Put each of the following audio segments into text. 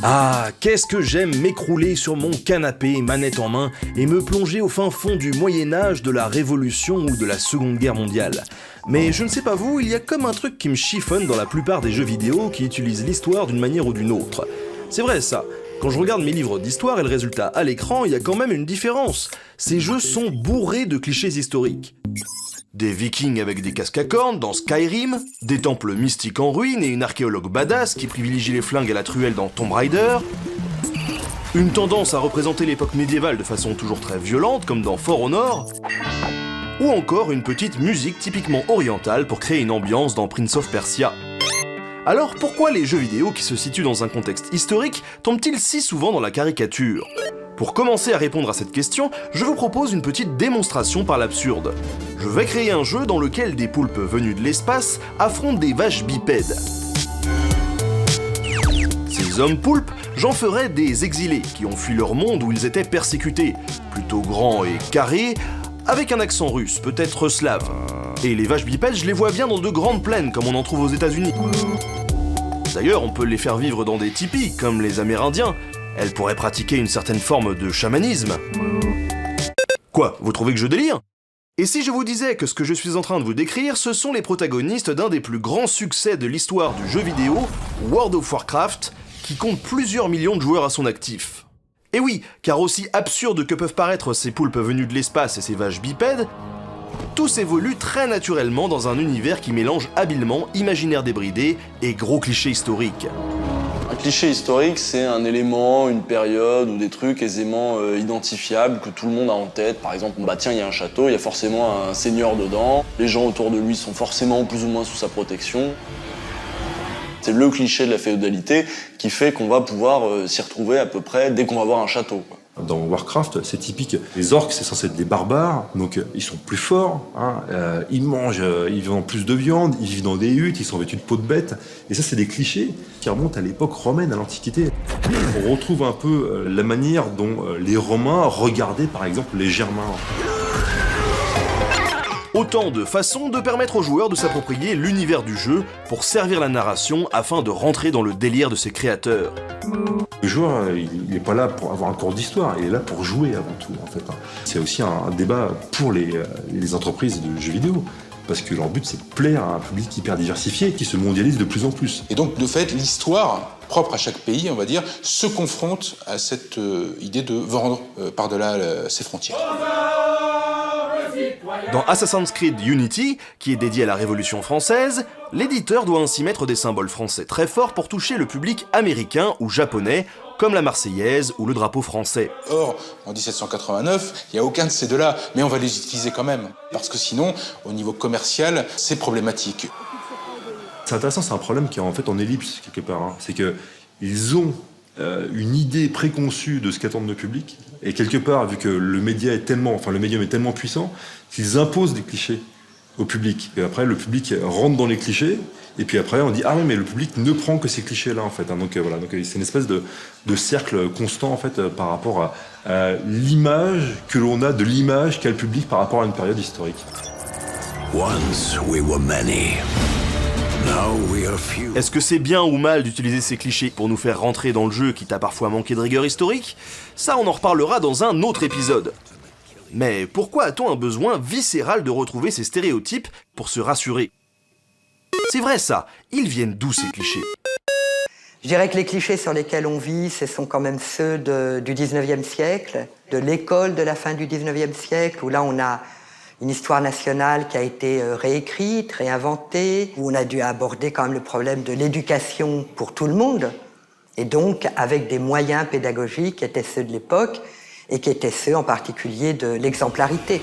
Ah, qu'est-ce que j'aime m'écrouler sur mon canapé, manette en main, et me plonger au fin fond du Moyen-Âge, de la Révolution ou de la Seconde Guerre mondiale. Mais je ne sais pas vous, il y a comme un truc qui me chiffonne dans la plupart des jeux vidéo qui utilisent l'histoire d'une manière ou d'une autre. C'est vrai ça. Quand je regarde mes livres d'histoire et le résultat à l'écran, il y a quand même une différence. Ces jeux sont bourrés de clichés historiques. Des vikings avec des casques à cornes dans Skyrim, des temples mystiques en ruine et une archéologue badass qui privilégie les flingues à la truelle dans Tomb Raider, une tendance à représenter l'époque médiévale de façon toujours très violente comme dans For Honor, ou encore une petite musique typiquement orientale pour créer une ambiance dans Prince of Persia. Alors pourquoi les jeux vidéo qui se situent dans un contexte historique tombent-ils si souvent dans la caricature ? Pour commencer à répondre à cette question, je vous propose une petite démonstration par l'absurde. Je vais créer un jeu dans lequel des poulpes venus de l'espace affrontent des vaches bipèdes. Ces hommes poulpes, j'en ferai des exilés qui ont fui leur monde où ils étaient persécutés, plutôt grands et carrés, avec un accent russe, peut-être slave. Et les vaches bipèdes, je les vois bien dans de grandes plaines comme on en trouve aux États-Unis. D'ailleurs, on peut les faire vivre dans des tipis, comme les Amérindiens. Elles pourraient pratiquer une certaine forme de chamanisme. Quoi, vous trouvez que je délire ? Et si je vous disais que ce que je suis en train de vous décrire, ce sont les protagonistes d'un des plus grands succès de l'histoire du jeu vidéo, World of Warcraft, qui compte plusieurs millions de joueurs à son actif. Et oui, car aussi absurde que peuvent paraître ces poulpes venus de l'espace et ces vaches bipèdes, tout s'évolue très naturellement dans un univers qui mélange habilement imaginaire débridé et gros clichés historiques. Un cliché historique, c'est un élément, une période ou des trucs aisément identifiables que tout le monde a en tête. Par exemple, bah tiens, il y a un château, il y a forcément un seigneur dedans. Les gens autour de lui sont forcément plus ou moins sous sa protection. C'est le cliché de la féodalité qui fait qu'on va pouvoir s'y retrouver à peu près dès qu'on va voir un château, quoi. Dans Warcraft, c'est typique. Les orques, c'est censé être des barbares, donc ils sont plus forts, hein, ils mangent, ils vendent plus de viande, ils vivent dans des huttes, ils sont vêtus de peau de bête. Et ça, c'est des clichés qui remontent à l'époque romaine, à l'Antiquité. On retrouve un peu la manière dont les Romains regardaient, par exemple, les Germains. Autant de façons de permettre aux joueurs de s'approprier l'univers du jeu pour servir la narration afin de rentrer dans le délire de ses créateurs. Le joueur, il n'est pas là pour avoir un cours d'histoire, il est là pour jouer avant tout, en fait. C'est aussi un débat pour les entreprises de jeux vidéo, parce que leur but, c'est de plaire à un public hyper diversifié qui se mondialise de plus en plus. Et donc, de fait, l'histoire propre à chaque pays, on va dire, se confronte à cette idée de vendre par-delà ses frontières. Dans Assassin's Creed Unity, qui est dédié à la Révolution française, l'éditeur doit ainsi mettre des symboles français très forts pour toucher le public américain ou japonais, comme la Marseillaise ou le drapeau français. Or, en 1789, il n'y a aucun de ces deux-là, mais on va les utiliser quand même, parce que sinon, au niveau commercial, c'est problématique. C'est intéressant, c'est un problème qui est en fait en ellipse, quelque part. Hein. C'est qu'ils ont une idée préconçue de ce qu'attendent le public, et quelque part, vu que le médium est tellement puissant, qu'ils imposent des clichés au public. Et après, le public rentre dans les clichés, et puis après, on dit « Ah oui, mais le public ne prend que ces clichés-là, en fait. » Donc voilà, donc c'est une espèce de cercle constant, en fait, par rapport à l'image que l'on a de l'image qu'a le public par rapport à une période historique. Once we were many. Est-ce que c'est bien ou mal d'utiliser ces clichés pour nous faire rentrer dans le jeu qui t'a parfois manqué de rigueur historique ? Ça, on en reparlera dans un autre épisode. Mais pourquoi a-t-on un besoin viscéral de retrouver ces stéréotypes pour se rassurer ? C'est vrai ça, ils viennent d'où ces clichés ? Je dirais que les clichés sur lesquels on vit, ce sont quand même ceux du 19e siècle, de l'école de la fin du 19e siècle, où là on a une histoire nationale qui a été réécrite, réinventée, où on a dû aborder quand même le problème de l'éducation pour tout le monde, et donc avec des moyens pédagogiques qui étaient ceux de l'époque, et qui étaient ceux en particulier de l'exemplarité,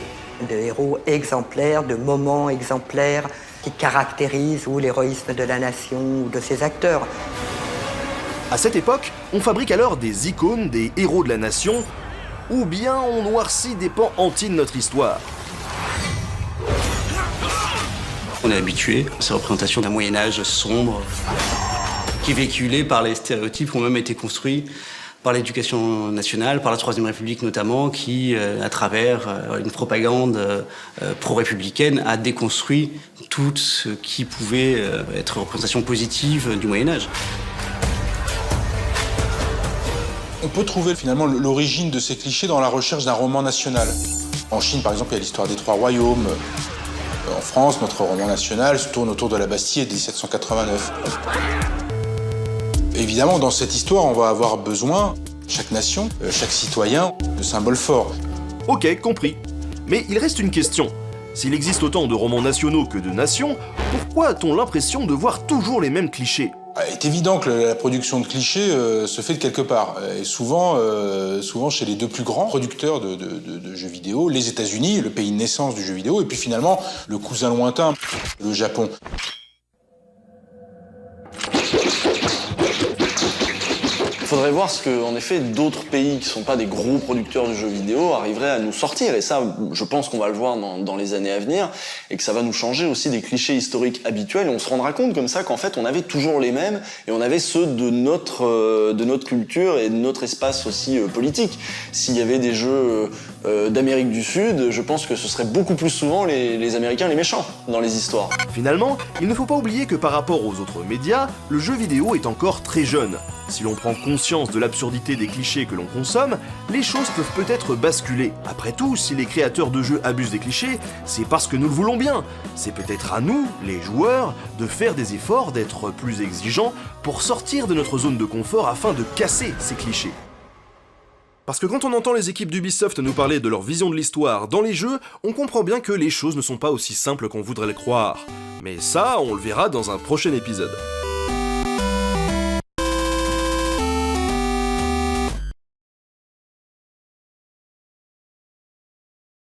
de héros exemplaires, de moments exemplaires qui caractérisent ou l'héroïsme de la nation ou de ses acteurs. À cette époque, on fabrique alors des icônes, des héros de la nation, ou bien on noircit des pans entiers de notre histoire. On est habitué à ces représentations d'un Moyen-Âge sombre, qui est véhiculé par les stéréotypes qui ont même été construits par l'éducation nationale, par la Troisième République notamment, qui, à travers une propagande pro-républicaine, a déconstruit tout ce qui pouvait être représentation positive du Moyen-Âge. peut trouver finalement l'origine de ces clichés dans la recherche d'un roman national. En Chine, par exemple, il y a l'histoire des Trois Royaumes. En France, notre roman national se tourne autour de la Bastille de 1789. Évidemment, dans cette histoire, on va avoir besoin, chaque nation, chaque citoyen, de symboles forts. Ok, compris. Mais il reste une question. S'il existe autant de romans nationaux que de nations, pourquoi a-t-on l'impression de voir toujours les mêmes clichés ? Il est évident que la production de clichés se fait de quelque part. Et souvent chez les deux plus grands producteurs de jeux vidéo, les États-Unis, le pays de naissance du jeu vidéo, et puis finalement, le cousin lointain, le Japon. Il faudrait voir ce que, en effet, d'autres pays qui sont pas des gros producteurs de jeux vidéo arriveraient à nous sortir. Et ça, je pense qu'on va le voir dans les années à venir, et que ça va nous changer aussi des clichés historiques habituels. Et on se rendra compte comme ça qu'en fait, on avait toujours les mêmes, et on avait ceux de notre culture et de notre espace aussi politique. S'il y avait des jeux d'Amérique du Sud, je pense que ce serait beaucoup plus souvent les Américains les méchants dans les histoires. Finalement, il ne faut pas oublier que par rapport aux autres médias, le jeu vidéo est encore très jeune. Si l'on prend conscience de l'absurdité des clichés que l'on consomme, les choses peuvent peut-être basculer. Après tout, si les créateurs de jeux abusent des clichés, c'est parce que nous le voulons bien. C'est peut-être à nous, les joueurs, de faire des efforts, d'être plus exigeants pour sortir de notre zone de confort afin de casser ces clichés. Parce que quand on entend les équipes d'Ubisoft nous parler de leur vision de l'histoire dans les jeux, on comprend bien que les choses ne sont pas aussi simples qu'on voudrait le croire. Mais ça, on le verra dans un prochain épisode.